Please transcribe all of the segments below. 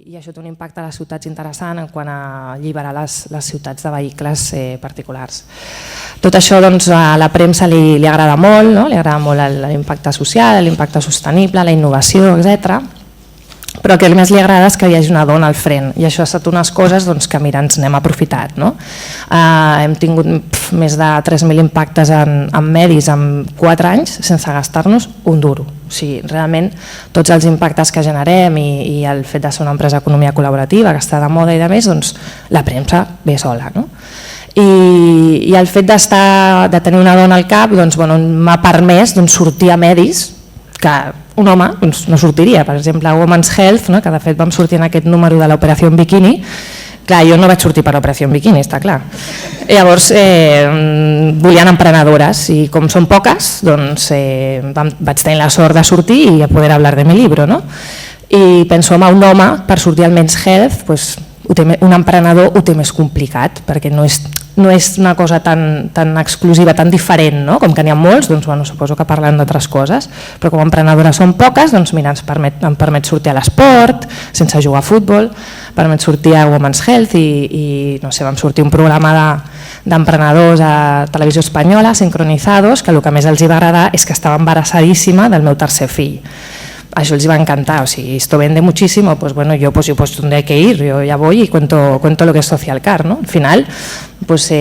i això té un impacte a les ciutats interessant en quant a alliberar les ciutats de vehicles particulars. Tot això a la premsa li agrada molt, li agrada molt l'impacte social, l'impacte sostenible, la innovació, etc. Però el que més li agrada és que hi hagi una dona al front, i això ha estat unes coses que mira, ens n'hem aprofitat. Hem tingut més de 3.000 impactes en medis en 4 anys sense gastar-nos un duro. O sigui, realment tots els impactes que generem i el fet de ser una empresa d'economia col·laborativa que està de moda i de més, la premsa ve sola. I el fet de tenir una dona al cap m'ha permès sortir a medis que un home no sortiria. Per exemple, Women's Health, que de fet vam sortir en aquest número de l'Operació Bikini. Clar, jo no vaig sortir per l'Operació Bikini, està clar. Llavors volien emprenedores i com són poques vaig tenir la sort de sortir i poder hablar de mi libro. I penso, home, un home per sortir al Men's Health, un emprenedor ho té més complicat perquè no és una cosa tan exclusiva, tan diferent, com que n'hi ha molts, suposo que parlen d'altres coses, però com a emprenedores són poques, mira, em permet sortir a l'esport, sense jugar a futbol, permet sortir a Women's Health i no sé, vam sortir un programa d'emprenedors a Televisió Espanyola, Sincronizados, que el que més els va agradar és que estava embarassadíssima del meu tercer fill. Això els va encantar, o sigui, esto vende muchísimo, pues bueno, yo tendré que ir, yo ya voy y cuento lo que es Social Car, ¿no? Al final, pues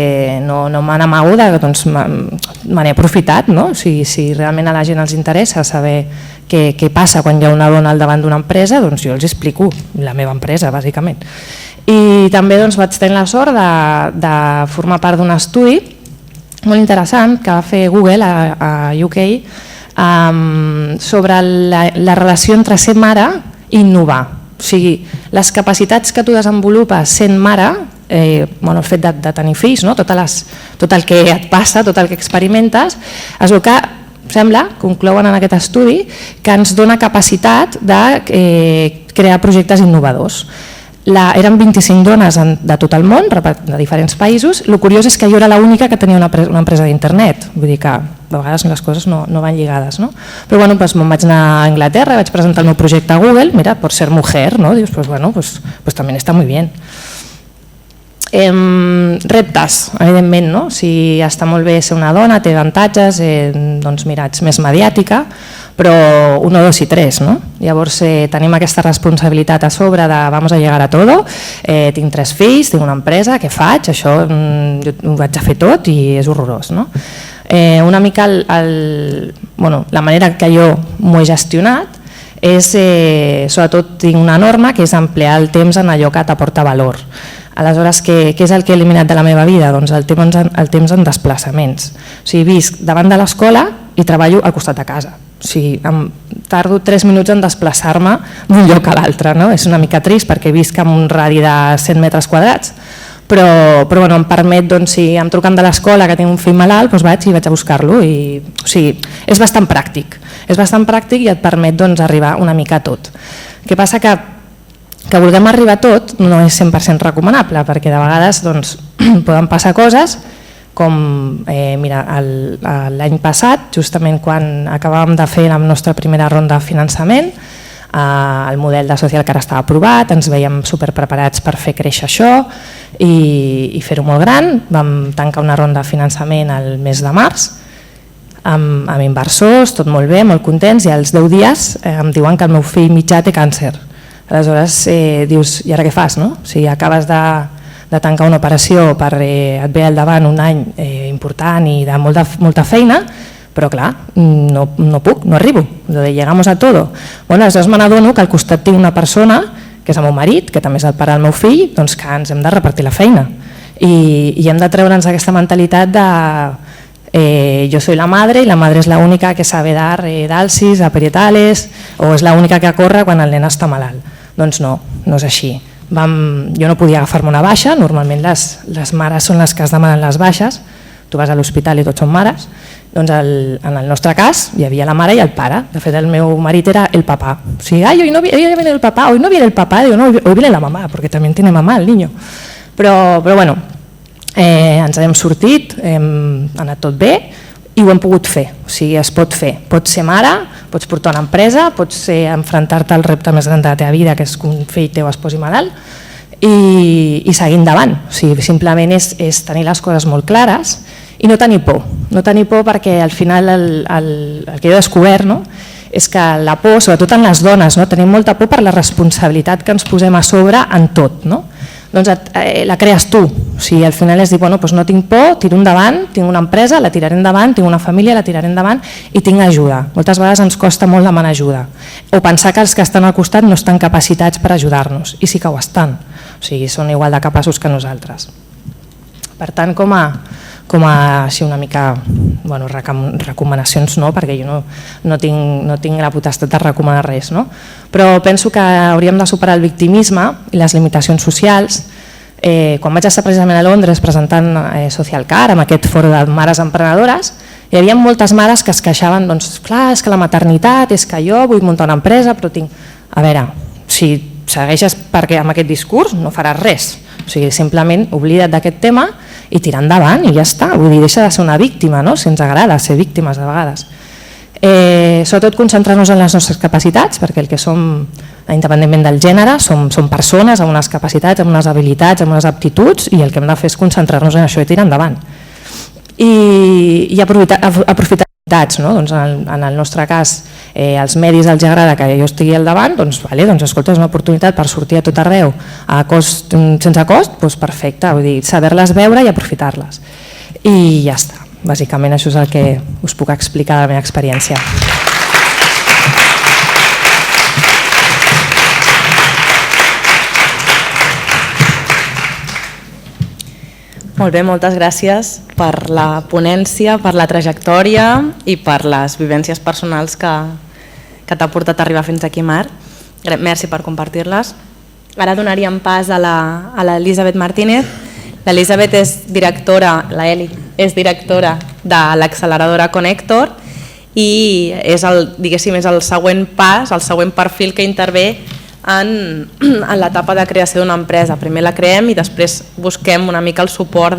no me n'amago, me n'he aprofitat, no? Si realment a la gent els interessa saber què passa quan hi ha una dona al davant d'una empresa, doncs jo els explico la meva empresa, bàsicament. I també vaig tenir la sort de formar part d'un estudi molt interessant que va fer Google a UK sobre la relació entre ser mare i innovar. O sigui, les capacitats que tu desenvolupes sent mare, el fet de tenir fills, tot el que et passa, tot el que experimentes, es veu que sembla, conclouen en aquest estudi, que ens dona capacitat de crear projectes innovadors. Eren 25 dones de tot el món, de diferents països. El curiós és que jo era l'única que tenia una empresa d'internet, vull dir que de vegades les coses no van lligades. Però me'n vaig anar a Anglaterra, vaig presentar el meu projecte a Google, mira, por ser mujer, dius, pues también está muy bien. Reptes, evidentment, si està molt bé ser una dona, té avantatges, doncs mira, ets més mediàtica, però 1, 2 i 3. Llavors tenim aquesta responsabilitat a sobre de vamos a llegar a todo, tinc 3 fills, tinc una empresa, què faig? Això jo ho vaig a fer tot i és horrorós. Una mica la manera que jo m'ho he gestionat és, sobretot tinc una norma que és emplear el temps en allò que t'aporta valor. Aleshores, què és el que he eliminat de la meva vida? Doncs el temps en desplaçaments. O sigui, visc davant de l'escola i treballo al costat de casa. O sigui, tardo 3 minuts en desplaçar-me d'un lloc a l'altre. És una mica trist perquè visc en un radi de 100 metres quadrats, però em permet, si em truquen de l'escola que tinc un fill malalt, vaig a buscar-lo. O sigui, és bastant pràctic. És bastant pràctic i et permet arribar una mica a tot. Què passa que vulguem arribar a tot no és 100% recomanable, perquè de vegades poden passar coses com l'any passat, justament quan acabàvem de fer la nostra primera ronda de finançament, el model de Social Car estava aprovat, ens veiem superpreparats per fer créixer això i fer-ho molt gran. Vam tancar una ronda de finançament el mes de març amb inversors, tot molt bé, molt contents, i als 10 dies em diuen que el meu fill mitjà té càncer. Aleshores dius, i ara què fas? Si acabes de tancar una operació, et ve al davant un any important i de molta feina, però clar, no puc, no arribo, llegamos a todo. Aleshores me n'adono que al costat tinc una persona, que és el meu marit, que també és el pare del meu fill, que ens hem de repartir la feina. I hem de treure'ns aquesta mentalitat de yo soy la madre y la madre es la única que sabe dar dalsis, aperietales, o és la única que corre quan el nen està malalt. Doncs no és així. Jo no podia agafar-me una baixa, normalment les mares són les que es demanen les baixes, tu vas a l'hospital i tots són mares, doncs en el nostre cas hi havia la mare i el pare, de fet el meu marit era el papà, o sigui, hoy no viene el papá, hoy no viene el papá, digo, no, hoy viene la mamá, porque también tiene mamá el niño, però bueno, ens hem sortit, hem anat tot bé i ho hem pogut fer, o sigui, es pot fer. Pots ser mare, pots portar una empresa, pots enfrontar-te al repte més gran de la teva vida, que és que un fill teu es posi malalt, i seguir endavant. O sigui, simplement és tenir les coses molt clares i no tenir por. No tenir por perquè al final el que jo he descobert és que la por, sobretot en les dones, tenim molta por per la responsabilitat que ens posem a sobre en tot. Doncs la crees tu, o sigui, al final és dir, bueno, doncs no tinc por, tiro endavant, tinc una empresa, la tiraré endavant, tinc una família, la tiraré endavant i tinc ajuda. Moltes vegades ens costa molt demanar ajuda o pensar que els que estan al costat no estan capacitats per ajudar-nos, i sí que ho estan, o sigui, són igual de capaços que nosaltres. Per tant, com a així una mica recomanacions, perquè jo no tinc la potestat de recomanar res, però penso que hauríem de superar el victimisme i les limitacions socials. Quan vaig estar precisament a Londres presentant Social Care, amb aquest fòrum de mares emprenedores, hi havia moltes mares que es queixaven, doncs clar, és que la maternitat, és que jo vull muntar una empresa, però tinc... A veure, si segueixes amb aquest discurs no faràs res, o sigui, simplement oblida't d'aquest tema i tirar endavant i ja està, vull dir, deixa de ser una víctima, si ens agrada ser víctimes de vegades. Sobretot concentrar-nos en les nostres capacitats, perquè el que som, independentment del gènere, som persones amb unes capacitats, amb unes habilitats, amb unes aptituds, i el que hem de fer és concentrar-nos en això i tirar endavant. I aprofitar doncs en el nostre cas als medis els agrada que jo estigui al davant, doncs escolta, és una oportunitat per sortir a tot arreu sense cost, doncs perfecte, vull dir, saber-les veure i aprofitar-les. I ja està, bàsicament això és el que us puc explicar de la meva experiència. Molt bé, moltes gràcies per la ponència, per la trajectòria i per les vivències personals que t'ha portat a arribar fins aquí, Mar. Merci per compartir-les. Ara donaríem pas a l'Elisabet Martínez. L'Elisabet és directora, la Eli, és directora de l'acceleradora Connector i és el següent pas, el següent perfil que intervé en l'etapa de creació d'una empresa. Primer la creem i després busquem una mica el suport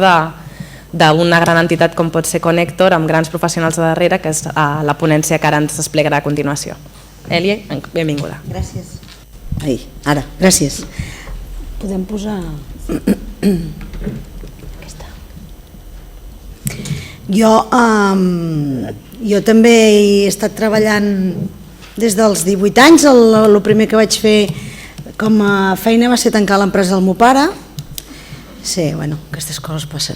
d'una gran entitat com pot ser Connector, amb grans professionals de darrere, que és la ponència que ara ens explicarà a continuació. Eli, benvinguda. Gràcies. Ara, gràcies. Podem posar... Aquesta. Jo també he estat treballant des dels 18 anys. El primer que vaig fer com a feina va ser tancar l'empresa del meu pare. Sí, bueno, aquestes coses passen.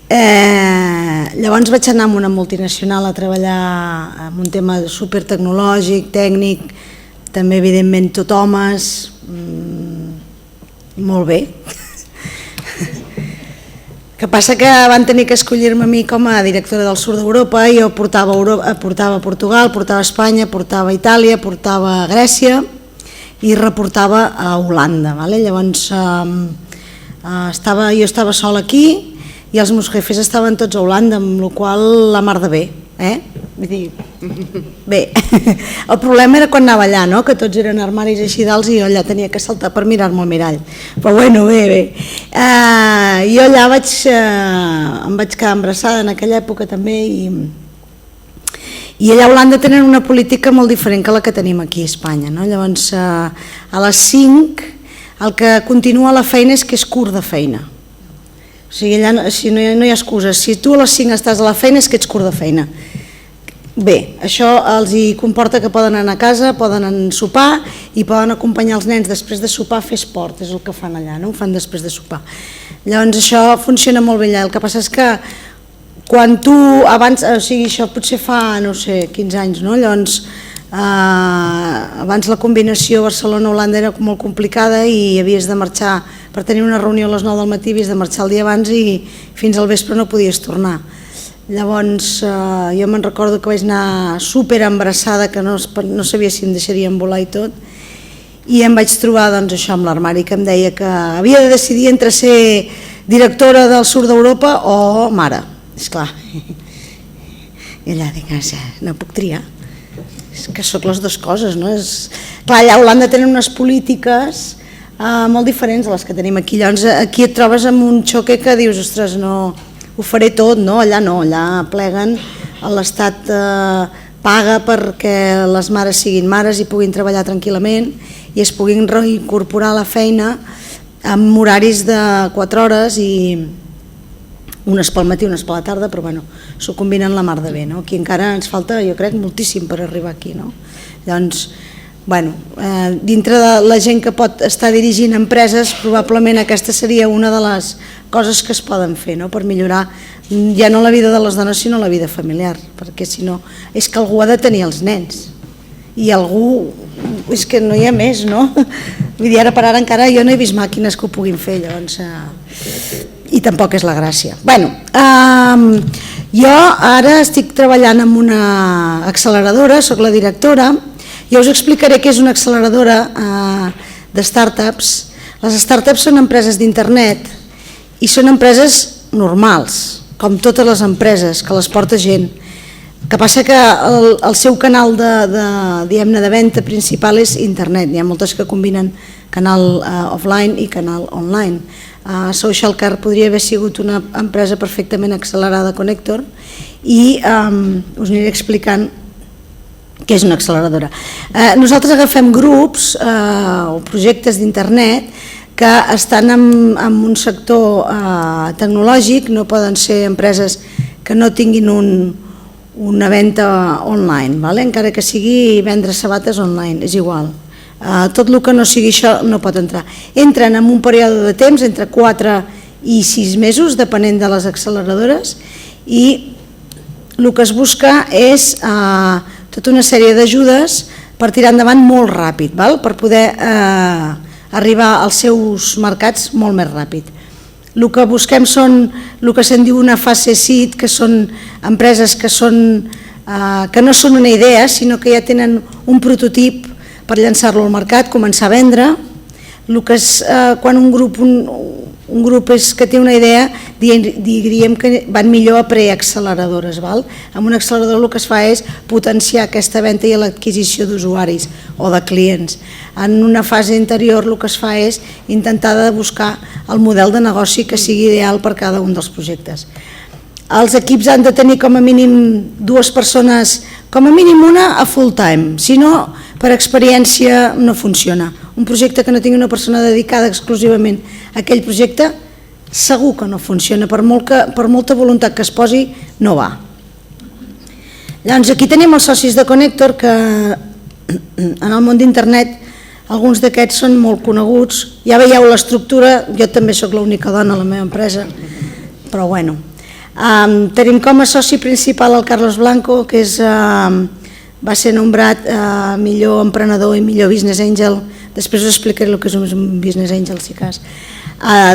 Llavors vaig anar a una multinacional a treballar en un tema supertecnològic, tècnic, també evidentment tot homes, molt bé. Que passa que van tenir que escollir-me a mi com a directora del sud d'Europa. Jo portava Portugal, portava Espanya, portava Itàlia, portava Grècia i reportava a Holanda. Llavors jo estava sola aquí i els meus jefes estaven tots a Holanda, amb la qual cosa la mar de bé. Vull dir, bé, el problema era quan anava allà, que tots eren armaris així d'alts i jo allà tenia que saltar per mirar-me al mirall, però bueno, bé. Jo allà em vaig quedar embarassada en aquella època també i allà a Holanda tenen una política molt diferent que la que tenim aquí a Espanya. Llavors a les 5 el que continua la feina és que és curt de feina. O sigui, allà no hi ha excuses. Si tu a les 5 estàs a la feina és que ets curt de feina. Bé, això els hi comporta que poden anar a casa, poden sopar i poden acompanyar els nens després de sopar a fer esport, és el que fan allà, ho fan després de sopar. Llavors això funciona molt bé allà, el que passa és que quan tu abans, o sigui, això potser fa, no sé, 15 anys, llavors abans la combinació Barcelona-Holanda era molt complicada i havies de marxar, per tenir una reunió a les 9 del matí havies de marxar el dia abans i fins al vespre no podies tornar. Llavors jo me'n recordo que vaig anar super embarassada, que no sabia si em deixarien volar i tot, i em vaig trobar això amb l'armari que em deia que havia de decidir entre ser directora del sud d'Europa o mare, esclar. I allà dic, no puc triar, és que sóc les dues coses. Clar, allà a Holanda tenen unes polítiques molt diferents a les que tenim aquí, llavors aquí et trobes amb un xoque que dius, ostres, no... ho faré tot, allà no, allà pleguen l'Estat paga perquè les mares siguin mares i puguin treballar tranquil·lament i es puguin reincorporar a la feina amb horaris de 4 hores i unes pel matí, unes per la tarda, però bueno, s'ho combinen la mar de bé, no? Aquí encara ens falta, jo crec, moltíssim per arribar aquí, no? Llavors, bueno, dintre de la gent que pot estar dirigint empreses, probablement aquesta seria una de les coses que es poden fer, no? Per millorar ja no la vida de les dones, sinó la vida familiar, perquè si no, és que algú ha de tenir els nens, i algú, és que no hi ha més, no? Vull dir, ara per ara encara jo no he vist màquines que ho puguin fer, llavors... I tampoc és la gràcia. Bueno, jo ara estic treballant en una acceleradora, soc la directora, i us explicaré què és una acceleradora de startups. Les startups són empreses d'internet i són empreses normals, com totes les empreses, que les porta gent. Que passa que el seu canal de venda principal és internet. Hi ha moltes que combinen canal offline i canal online. Socialcar podria haver sigut una empresa perfectament accelerada Connector i us aniré explicant què és una acceleradora. Nosaltres agafem grups o projectes d'internet que estan en un sector tecnològic, no poden ser empreses que no tinguin una venda online, encara que sigui vendre sabates online, és igual. Tot el que no sigui això no pot entrar. Entren en un període de temps entre 4 i 6 mesos, depenent de les acceleradores, i el que es busca és tota una sèrie d'ajudes per tirar endavant molt ràpid, per poder arribar als seus mercats molt més ràpid. El que busquem són el que se'n diu una fase seed, que són empreses que no són una idea, sinó que ja tenen un prototip per llançar-lo al mercat, començar a vendre. Quan un grup és que té una idea, diríem que van millor a preacceleradores. Amb una acceleradora el que es fa és potenciar aquesta venda i l'adquisició d'usuaris o de clients. En una fase anterior el que es fa és intentar de buscar el model de negoci que sigui ideal per cada un dels projectes. Els equips han de tenir com a mínim 2 persones, com a mínim una a full time, si no, per experiència no funciona. Un projecte que no tingui una persona dedicada exclusivament a aquell projecte segur que no funciona, per molta voluntat que es posi no va. Llavors aquí tenim els socis de Connector que en el món d'internet alguns d'aquests són molt coneguts, ja veieu l'estructura, jo també sóc l'única dona a la meva empresa, però bueno. Tenim com a soci principal el Carlos Blanco, que va ser nombrat millor emprenedor i millor business angel, després us explicaré el que és un business angel si cas,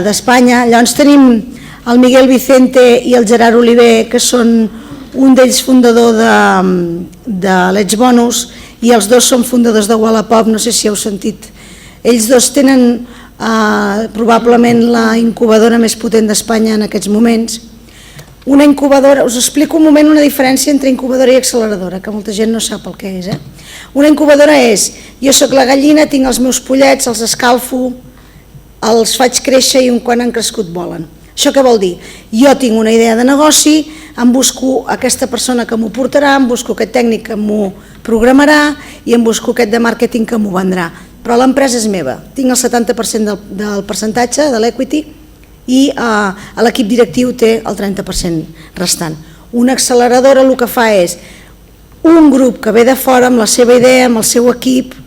d'Espanya. Llavors tenim el Miguel Vicente i el Gerard Oliver, que són un d'ells fundador de Let's Bonus i els dos són fundadors de Wallapop, no sé si heu sentit. Ells dos tenen probablement la incubadora més potent d'Espanya en aquests moments. Una incubadora, us explico un moment una diferència entre incubadora i acceleradora, que molta gent no sap el que és. Una incubadora és, jo soc la gallina, tinc els meus pollets, els escalfo, els faig créixer i quan han crescut volen. Això què vol dir? Jo tinc una idea de negoci, em busco aquesta persona que m'ho portarà, em busco aquest tècnic que m'ho programarà i em busco aquest de màrqueting que m'ho vendrà. Però l'empresa és meva, tinc el 70% del percentatge de l'equity i l'equip directiu té el 30% restant. Una acceleradora el que fa és un grup que ve de fora amb la seva idea, amb el seu equip,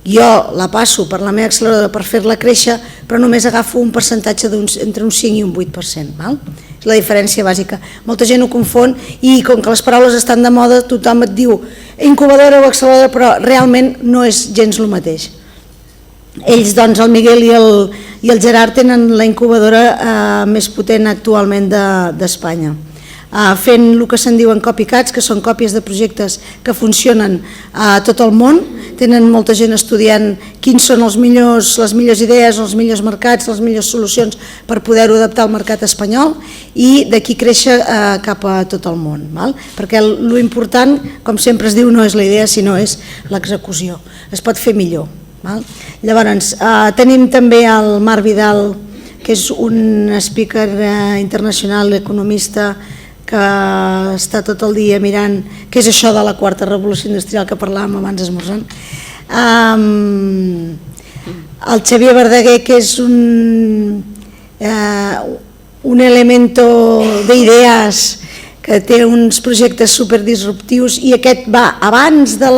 jo la passo per la meva acceleradora per fer-la créixer, però només agafo un percentatge entre un 5 i un 8%. És la diferència bàsica. Molta gent ho confon i com que les paraules estan de moda tothom et diu incubadora o acceleradora, però realment no és gens el mateix. Ells, doncs, el Miguel i el Gerard tenen la incubadora més potent actualment d'Espanya, fent el que se'n diuen copycats, que són còpies de projectes que funcionen a tot el món. Tenen molta gent estudiant quins són les millors idees, els millors mercats, les millors solucions per poder-ho adaptar al mercat espanyol i d'aquí créixer cap a tot el món. Perquè l'important, com sempre es diu, no és la idea, sinó és l'execució. Es pot fer millor. Llavors, tenim també el Marc Vidal, que és un speaker internacional, economista, que està tot el dia mirant què és això de la quarta revolució industrial que parlàvem abans esmorzant. El Xavier Verdaguer, que és un elemento d'idees que té uns projectes superdisruptius, i aquest va abans de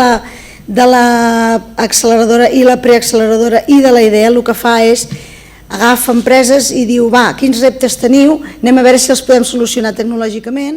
l'acceleradora i la preacceleradora i de la idea. El que fa és agafa empreses i diu, va, quins reptes teniu, anem a veure si els podem solucionar tecnològicament,